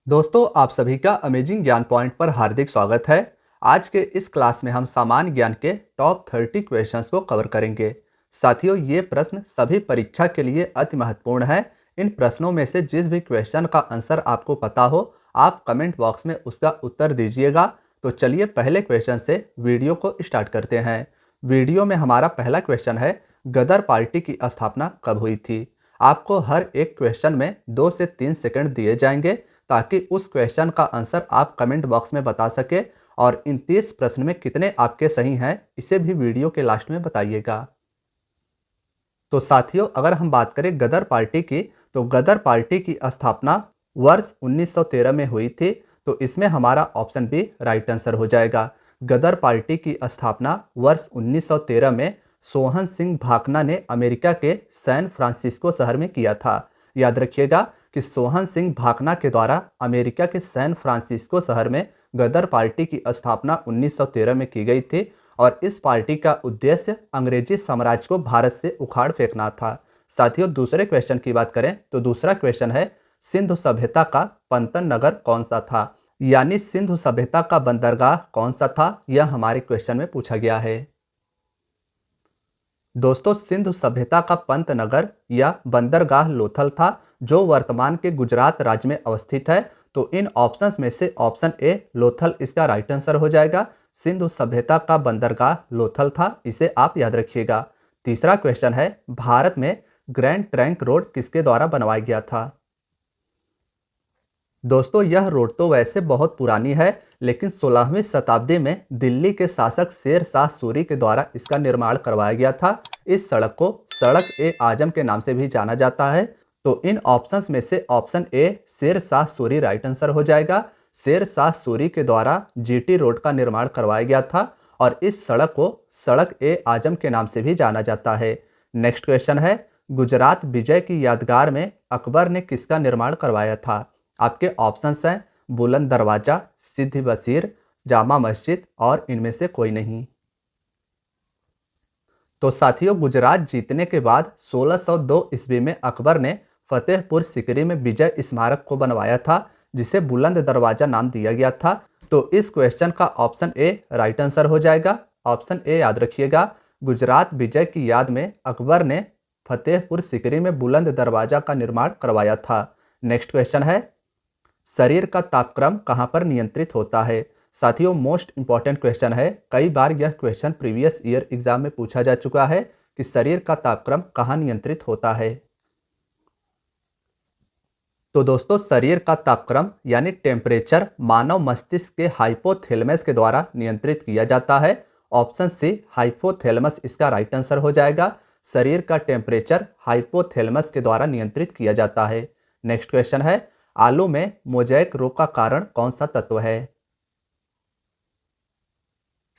दोस्तों, आप सभी का अमेजिंग ज्ञान पॉइंट पर हार्दिक स्वागत है। आज के इस क्लास में हम सामान्य ज्ञान के टॉप 30 क्वेश्चंस को कवर करेंगे। साथियों, ये प्रश्न सभी परीक्षा के लिए अति महत्वपूर्ण है। इन प्रश्नों में से जिस भी क्वेश्चन का आंसर आपको पता हो, आप कमेंट बॉक्स में उसका उत्तर दीजिएगा। तो चलिए पहले क्वेश्चन से वीडियो को स्टार्ट करते हैं। वीडियो में हमारा पहला क्वेश्चन है, गदर पार्टी की स्थापना कब हुई थी। आपको हर एक क्वेश्चन में 2 से 3 सेकंड दिए जाएंगे ताकि उस क्वेश्चन का आंसर आप कमेंट बॉक्स में बता सके और इन 30 प्रश्न में कितने आपके सही हैं इसे भी वीडियो के लास्ट में बताइएगा। तो साथियों, अगर हम बात करें गदर पार्टी की, तो गदर पार्टी की स्थापना वर्ष 1913 में हुई थी। तो इसमें हमारा ऑप्शन बी राइट आंसर हो जाएगा। गदर पार्टी की स्थापना वर्ष 1913 में सोहन सिंह भाकना ने अमेरिका के सैन फ्रांसिस्को शहर में किया था। याद रखिएगा कि सोहन सिंह भाकना के द्वारा अमेरिका के सैन फ्रांसिस्को शहर में गदर पार्टी की स्थापना 1913 में की गई थी और इस पार्टी का उद्देश्य अंग्रेजी साम्राज्य को भारत से उखाड़ फेंकना था। साथियों, दूसरे क्वेश्चन की बात करें तो दूसरा क्वेश्चन है, सिंधु सभ्यता का पंतन नगर कौन सा था। यानी सिंधु सभ्यता का बंदरगाह कौन सा था, यह हमारे क्वेश्चन में पूछा गया है। दोस्तों, सिंधु सभ्यता का पंत नगर या बंदरगाह लोथल था, जो वर्तमान के गुजरात राज्य में अवस्थित है। तो इन ऑप्शंस में से ऑप्शन ए लोथल इसका राइट आंसर हो जाएगा। सिंधु सभ्यता का बंदरगाह लोथल था, इसे आप याद रखिएगा। तीसरा क्वेश्चन है, भारत में ग्रैंड ट्रंक रोड किसके द्वारा बनवाया गया था। दोस्तों, यह रोड तो वैसे बहुत पुरानी है, लेकिन 16वीं शताब्दी में दिल्ली के शासक शेर शाह सूरी के द्वारा इसका निर्माण करवाया गया था। इस सड़क को सड़क ए आजम के नाम से भी जाना जाता है। तो इन ऑप्शंस में से option A Sher Shah Suri right answer हो जाएगा। शेर शाह सूरी के द्वारा जीटी रोड का निर्माण करवाया गया था और इस सड़क को सड़क ए आजम के नाम से भी जाना जाता है। नेक्स्ट क्वेश्चन है, गुजरात विजय की यादगार में अकबर ने किसका निर्माण करवाया था। आपके ऑप्शंस हैं बुलंद दरवाजा, सिद्ध बशीर, जामा मस्जिद और इनमें से कोई नहीं। तो साथियों, गुजरात जीतने के बाद 1602 ईस्वी में अकबर ने फतेहपुर सीकरी में विजय स्मारक को बनवाया था, जिसे बुलंद दरवाजा नाम दिया गया था। तो इस क्वेश्चन का ऑप्शन ए राइट आंसर हो जाएगा। ऑप्शन ए याद रखिएगा। गुजरात विजय की याद में अकबर ने फतेहपुर सीकरी में बुलंद दरवाजा का निर्माण करवाया था। नेक्स्ट क्वेश्चन है, शरीर का तापक्रम कहाँ पर नियंत्रित होता है। साथियों, मोस्ट इंपॉर्टेंट क्वेश्चन है। कई बार यह क्वेश्चन प्रीवियस ईयर एग्जाम में पूछा जा चुका है कि शरीर का तापक्रम कहाँ नियंत्रित होता है। तो दोस्तों, शरीर का तापक्रम यानी टेम्परेचर मानव मस्तिष्क के हाइपोथैलेमस के द्वारा नियंत्रित किया जाता है। ऑप्शन सी हाइपोथैलेमस इसका राइट आंसर हो जाएगा। शरीर का टेम्परेचर हाइपोथैलेमस के द्वारा नियंत्रित किया जाता है। नेक्स्ट क्वेश्चन है, आलू में मोज़ेक रोग का कारण कौन सा तत्व है।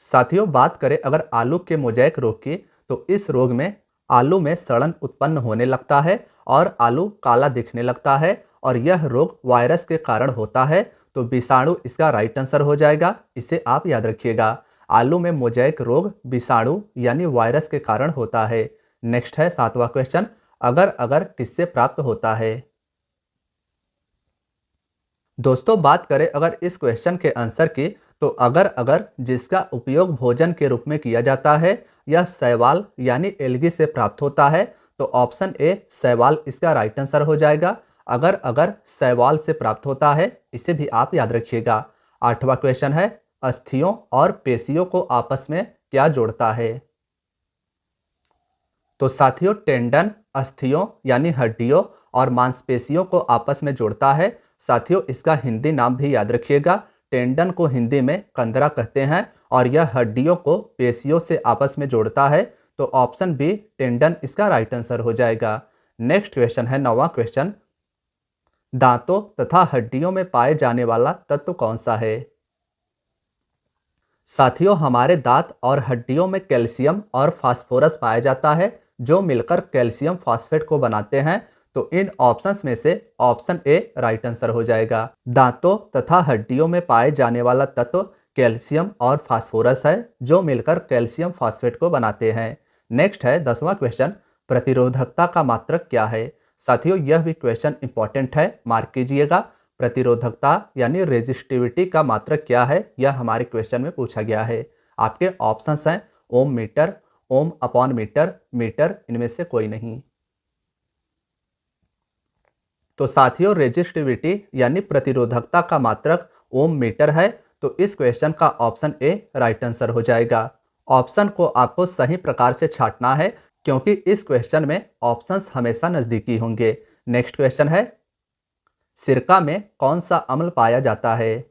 साथियों, बात करें अगर आलू के मोज़ेक रोग की, तो इस रोग में आलू में सड़न उत्पन्न होने लगता है और आलू काला दिखने लगता है और यह रोग वायरस के कारण होता है। तो विषाणु इसका राइट आंसर हो जाएगा, इसे आप याद रखिएगा। आलू में मोज़ेक रोग विषाणु यानी वायरस के कारण होता है। नेक्स्ट है सातवां क्वेश्चन, अगर अगर किससे प्राप्त होता है। दोस्तों, बात करें अगर इस क्वेश्चन के आंसर की, तो अगर अगर जिसका उपयोग भोजन के रूप में किया जाता है यह शैवाल यानी एल्गी से प्राप्त होता है। तो ऑप्शन ए शैवाल इसका राइट आंसर हो जाएगा। अगर अगर शैवाल से प्राप्त होता है, इसे भी आप याद रखिएगा। आठवां क्वेश्चन है, अस्थियों और पेशियों को आपस में क्या जोड़ता है। तो साथियों, टेंडन अस्थियों यानी हड्डियों और मांसपेशियों को आपस में जोड़ता है। साथियों, इसका हिंदी नाम भी याद रखिएगा। टेंडन को हिंदी में कंदरा कहते हैं और यह हड्डियों को पेशियों से आपस में जोड़ता है। तो ऑप्शन बी टेंडन इसका राइट आंसर हो जाएगा। नेक्स्ट क्वेश्चन है नौवां क्वेश्चन, दांतों तथा हड्डियों में पाए जाने वाला तत्व कौन सा है। साथियों, हमारे दांत और हड्डियों में कैल्शियम और फास्फोरस पाया जाता है, जो मिलकर कैल्शियम फास्फेट को बनाते हैं। तो इन ऑप्शंस में से ऑप्शन ए राइट आंसर हो जाएगा। दांतों तथा हड्डियों में पाए जाने वाला तत्व कैल्शियम और फास्फोरस है, जो मिलकर कैल्शियम फास्फेट को बनाते हैं। नेक्स्ट है 10वां क्वेश्चन, प्रतिरोधकता का मात्रक क्या है। साथियों, यह भी क्वेश्चन इंपॉर्टेंट है, मार्क कीजिएगा। प्रतिरोधकता यानी रेजिस्टिविटी का मात्रक क्या है, यह हमारे क्वेश्चन में पूछा गया है। आपके ऑप्शंस हैं ओम मीटर, ओम अपॉन मीटर, मीटर, इनमें से कोई नहीं। तो साथियों रेजिस्टिविटी यानी प्रतिरोधकता का मात्रक ओम मीटर है, तो इस क्वेश्चन का ऑप्शन ए राइट आंसर हो जाएगा। ऑप्शन को आपको सही प्रकार से छांटना है क्योंकि इस क्वेश्चन में ऑप्शंस हमेशा नजदीकी होंगे। नेक्स्ट क्वेश्चन है, सिरका में कौन सा अम्ल पाया जाता है?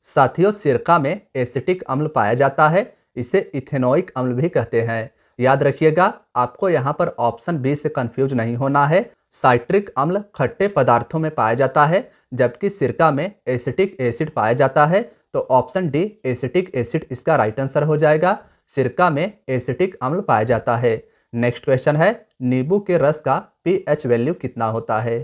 साथियों सिरका में एसिटिक अम्ल पाया जाता है, इसे इथेनोइक अम्ल भी कहते हैं। याद रखिएगा, आपको यहाँ पर ऑप्शन बी से कंफ्यूज नहीं होना है। साइट्रिक अम्ल खट्टे पदार्थों में पाया जाता है, जबकि सिरका में एसिटिक एसिड पाया जाता है। तो ऑप्शन डी एसिटिक एसिड इसका राइट आंसर हो जाएगा। सिरका में एसिटिक अम्ल पाया जाता है। नेक्स्ट क्वेश्चन है, नींबू के रस का पीएच वैल्यू कितना होता है?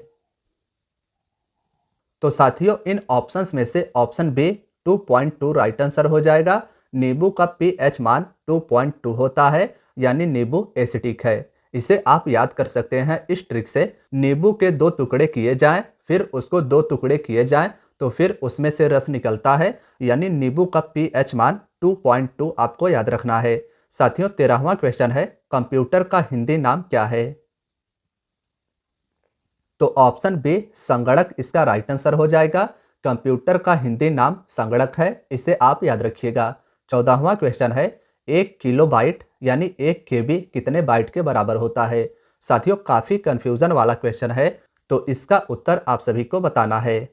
तो साथियों इन ऑप्शंस में से ऑप्शन बी 2.2 राइट आंसर हो जाएगा। नींबू का पीएच मान 2.2 होता है, यानी नींबू एसिटिक है। इसे आप याद कर सकते हैं इस ट्रिक से। नींबू के 2 टुकड़े किए जाएं, फिर उसको 2 टुकड़े किए जाएं, तो फिर उसमें से रस निकलता है, यानी नींबू का पीएच मान 2.2 आपको याद रखना है। साथियों 13वां क्वेश्चन है, कंप्यूटर का हिंदी नाम क्या है? तो ऑप्शन बी संगणक इसका राइट आंसर हो जाएगा। कंप्यूटर का हिंदी नाम संगणक है, इसे आप याद रखिएगा। 14वां क्वेश्चन है, 1 किलोबाइट यानी 1 केबी कितने बाइट के बराबर होता है? साथियों काफी कंफ्यूजन वाला क्वेश्चन है, तो इसका उत्तर आप सभी को बताना है।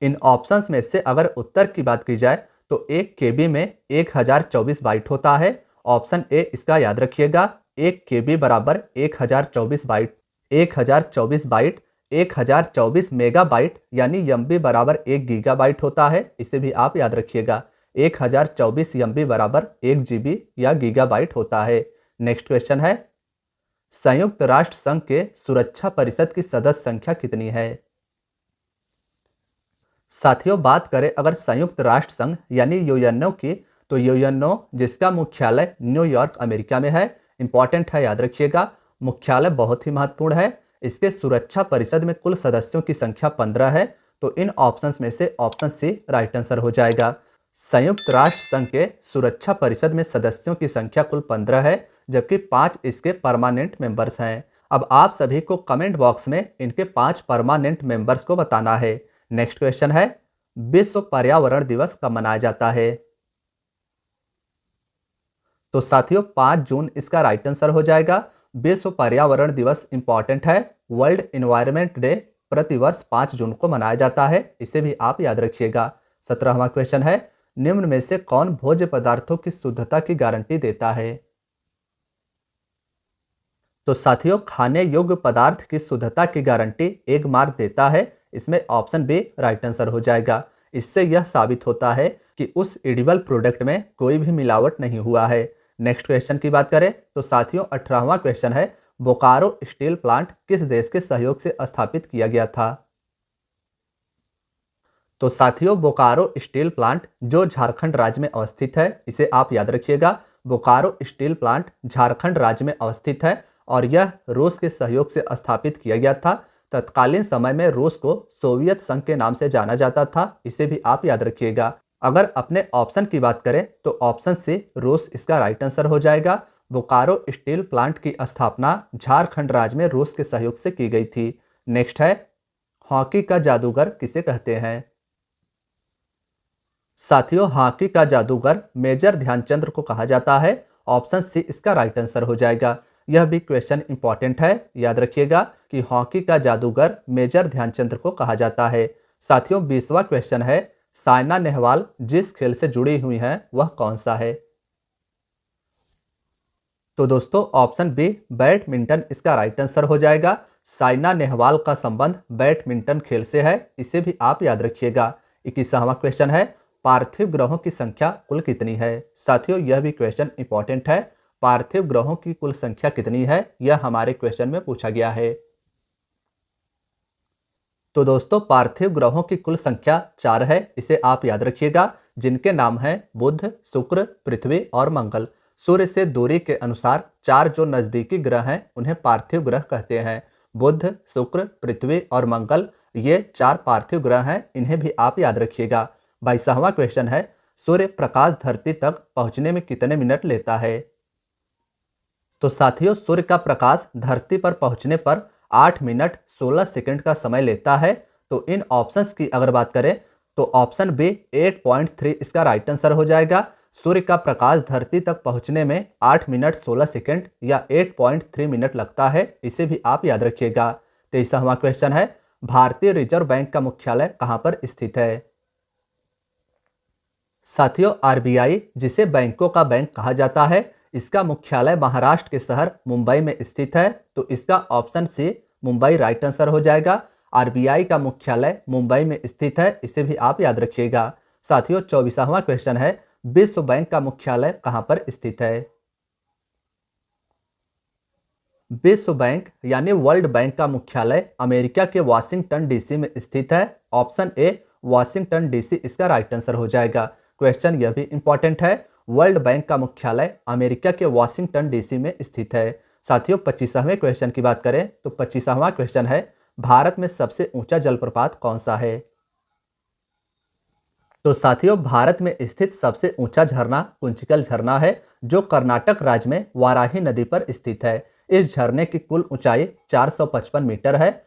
इन ऑप्शंस में से अगर उत्तर की बात की जाए तो 1 केबी में 1024 बाइट होता है। ऑप्शन ए इसका याद रखिएगा। 1 केबी बराबर 1024 बाइट। 1024 बाइट 1024 मेगाबाइट यानी एमबी बराबर 1 गीगाबाइट होता है, इसे भी आप याद रखिएगा। 1024 एमबी बराबर 1 जीबी या गीगाबाइट होता है। नेक्स्ट क्वेश्चन है, संयुक्त राष्ट्र संघ के सुरक्षा परिषद की सदस्य संख्या कितनी है? साथियों बात करें अगर संयुक्त राष्ट्र संघ यानी यूएनओ की, तो यूएनओ जिसका मुख्यालय न्यूयॉर्क अमेरिका में है, इंपॉर्टेंट है याद रखिएगा। मुख्यालय बहुत ही महत्वपूर्ण है। इसके सुरक्षा परिषद में कुल सदस्यों की संख्या 15 है, तो इन ऑप्शंस में से ऑप्शन सी राइट आंसर हो जाएगा। संयुक्त राष्ट्र संघ के सुरक्षा परिषद में सदस्यों की संख्या कुल 15 है, जबकि 5 इसके परमानेंट मेंबर्स हैं। अब आप सभी को कमेंट बॉक्स में इनके 5 परमानेंट मेंबर्स को बताना है। नेक्स्ट क्वेश्चन है, विश्व पर्यावरण दिवस कब मनाया जाता है? तो साथियों 5 जून इसका राइट आंसर हो जाएगा। विश्व पर्यावरण दिवस इंपॉर्टेंट है। वर्ल्ड एनवायरनमेंट डे प्रतिवर्ष 5 जून को मनाया जाता है, इसे भी आप याद रखिएगा। 17वां क्वेश्चन है, निम्न में से कौन भोज्य पदार्थों की शुद्धता की गारंटी देता है? तो साथियों खाने योग्य पदार्थ की शुद्धता की गारंटी एगमार्क देता है, इसमें ऑप्शन बी राइट आंसर हो जाएगा। इससे यह साबित होता है कि उस एडिबल प्रोडक्ट में कोई भी मिलावट नहीं हुआ है। नेक्स्ट क्वेश्चन की बात करें तो साथियों 18वां क्वेश्चन है, बोकारो स्टील प्लांट किस देश के सहयोग से स्थापित किया गया था? तो साथियों बोकारो स्टील प्लांट जो झारखंड राज्य में अवस्थित है, इसे आप याद रखिएगा। बोकारो स्टील प्लांट झारखंड राज्य में अवस्थित है और यह रूस के सहयोग से स्थापित किया गया था। तत्कालीन समय में रूस को सोवियत संघ के नाम से जाना जाता था, इसे भी आप याद रखिएगा। अगर अपने ऑप्शन की बात करें तो ऑप्शन सी रूस इसका राइट आंसर हो जाएगा। बोकारो स्टील प्लांट की स्थापना झारखंड राज्य में रूस के सहयोग से की गई थी। नेक्स्ट है, हॉकी का जादूगर किसे कहते हैं? साथियों हॉकी का जादूगर मेजर ध्यानचंद को कहा जाता है। ऑप्शन सी इसका राइट आंसर हो जाएगा। यह भी क्वेश्चन इंपॉर्टेंट है, याद रखिएगा कि हॉकी का जादूगर मेजर ध्यानचंद को कहा जाता है। साथियों 20वां क्वेश्चन है, साइना नेहवाल जिस खेल से जुड़ी हुई हैं वह कौन सा है? तो दोस्तों ऑप्शन बी बैडमिंटन इसका राइट आंसर हो जाएगा। साइना नेहवाल का संबंध बैडमिंटन खेल से है, इसे भी आप याद रखिएगा। 21वां क्वेश्चन है, पार्थिव ग्रहों की संख्या कुल कितनी है? साथियों यह भी क्वेश्चन इंपॉर्टेंट है। पार्थिव ग्रहों की कुल संख्या कितनी है, यह हमारे क्वेश्चन में पूछा गया है। तो दोस्तों पार्थिव ग्रहों की कुल संख्या 4 है, इसे आप याद रखिएगा, जिनके नाम हैं बुध, शुक्र, पृथ्वी और मंगल। सूर्य से दूरी के अनुसार 4 जो नजदीकी ग्रह हैं उन्हें पार्थिव ग्रह कहते हैं। बुध, शुक्र, पृथ्वी और मंगल ये 4 पार्थिव ग्रह हैं, इन्हें भी आप याद रखिएगा। 22वां क्वेश्चन है, सूर्य प्रकाश धरती तक पहुंचने में कितने मिनट लेता है? तो साथियों, सूर्य का प्रकाश धरती पर पहुंचने पर 8 मिनट 16 सेकंड का समय लेता है। तो इन ऑप्शंस की अगर बात करें तो ऑप्शन बी 8.3 इसका राइट आंसर हो जाएगा। सूर्य का प्रकाश धरती तक पहुंचने में 8 मिनट 16 सेकंड या 8.3 मिनट लगता है, इसे भी आप याद रखिएगा। 23वां क्वेश्चन है, भारतीय रिजर्व बैंक का मुख्यालय कहां पर स्थित है? साथियों, आरबीआई जिसे बैंकों का बैंक कहा जाता है, इसका मुख्यालय महाराष्ट्र के शहर मुंबई में स्थित है। तो इसका option C Mumbai right answer हो जाएगा। आरबीआई का मुख्यालय मुंबई में स्थित है, इसे भी आप याद रखिएगा। साथियों, 24वां क्वेश्चन है, विश्व बैंक का मुख्यालय कहां पर स्थित है? विश्व बैंक यानी वर्ल्ड बैंक का मुख्यालय अमेरिका के वाशिंगटन डीसी में स्थित है। ऑप्शन ए वाशिंगटन डीसी इसका राइट आंसर हो जाएगा। क्वेश्चन यह भी इंपॉर्टेंट है, वर्ल्ड बैंक का मुख्यालय अमेरिका के वाशिंगटन डीसी में स्थित है। साथियों, 25वें क्वेश्चन की बात करें तो 25वां क्वेश्चन है, भारत में सबसे ऊंचा जलप्रपात कौन सा है? तो साथियों, भारत में स्थित सबसे ऊंचा झरना कुंचिकल झरना है, जो कर्नाटक राज्य में वाराही नदी पर स्थित है। इस झरने की कुल ऊंचाई 455 मीटर है।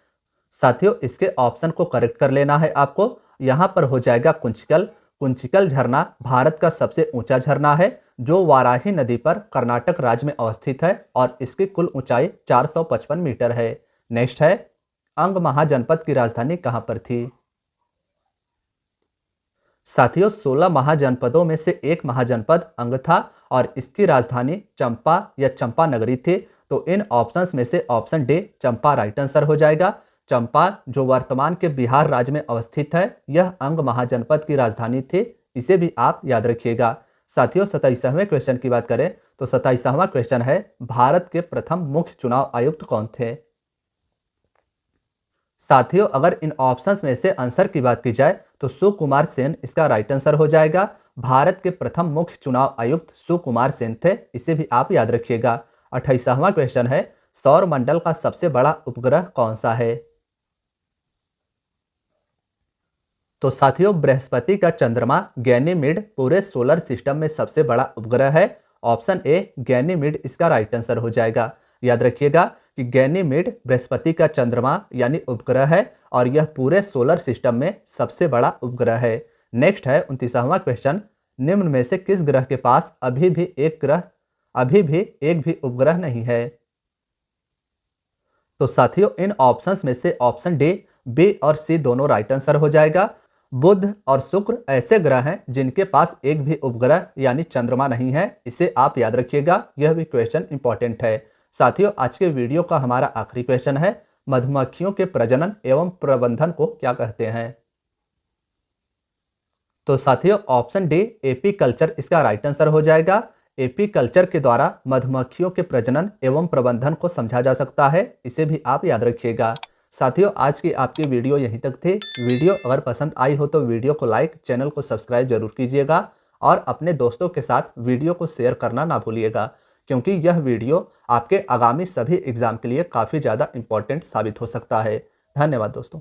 साथियों, इसके ऑप्शन को करेक्ट कर लेना है आपको। यहाँ पर हो जाएगा कुंचिकल। कुंचिकल झरना भारत का सबसे ऊंचा झरना है, जो वाराही नदी पर कर्नाटक राज्य में अवस्थित है और इसकी कुल ऊंचाई 455 मीटर है। नेक्स्ट है, अंग महाजनपद की राजधानी कहां पर थी? साथियों, 16 महाजनपदों में से एक महाजनपद अंग था और इसकी राजधानी चंपा या चंपा नगरी थी। तो इन ऑप्शंस में से ऑप्शन डी चंपा राइट आंसर हो जाएगा। चंपा जो वर्तमान के बिहार राज्य में अवस्थित है, यह अंग महाजनपद की राजधानी थी, इसे भी आप याद रखिएगा। साथियों, 27वें क्वेश्चन की बात करें तो 27वां क्वेश्चन है, भारत के प्रथम मुख्य चुनाव आयुक्त कौन थे? साथियों, अगर इन ऑप्शंस में से आंसर की बात की जाए तो सुकुमार सेन इसका राइट आंसर हो जाएगा। भारत के प्रथम मुख्य चुनाव आयुक्त सुकुमार सेन थे, इसे भी आप याद रखिएगा। 28वां क्वेश्चन है, सौर मंडल का सबसे बड़ा उपग्रह कौन सा है? तो साथियों, बृहस्पति का चंद्रमा गैनीमीड पूरे सोलर सिस्टम में सबसे बड़ा उपग्रह है। ऑप्शन ए गैनीमीड इसका राइट आंसर हो जाएगा। याद रखिएगा कि गैनीमीड बृहस्पति का चंद्रमा यानी उपग्रह है और यह पूरे सोलर सिस्टम में सबसे बड़ा उपग्रह है। नेक्स्ट है 29वां क्वेश्चन, निम्न में से किस ग्रह के पास अभी भी एक भी उपग्रह नहीं है? तो साथियों, इन ऑप्शंस में से ऑप्शन डी, बी और सी दोनों राइट आंसर हो जाएगा। बुध और शुक्र ऐसे ग्रह हैं जिनके पास एक भी उपग्रह यानी चंद्रमा नहीं है, इसे आप याद रखिएगा, यह भी क्वेश्चन इंपॉर्टेंट है। साथियों, आज के वीडियो का हमारा आखिरी क्वेश्चन है, मधुमक्खियों के प्रजनन एवं प्रबंधन को क्या कहते हैं? तो साथियों, ऑप्शन डी एपी कल्चर इसका राइट आंसर हो जाएगा। एपी कल्चर के द्वारा मधुमक्खियों के प्रजनन एवं प्रबंधन को समझा जा सकता है, इसे भी आप याद रखिएगा। साथियों, आज की आपकी वीडियो यहीं तक थी। वीडियो अगर पसंद आई हो तो वीडियो को लाइक, चैनल को सब्सक्राइब जरूर कीजिएगा और अपने दोस्तों के साथ वीडियो को शेयर करना ना भूलिएगा, क्योंकि यह वीडियो आपके आगामी सभी एग्जाम के लिए काफ़ी ज़्यादा इंपॉर्टेंट साबित हो सकता है। धन्यवाद दोस्तों।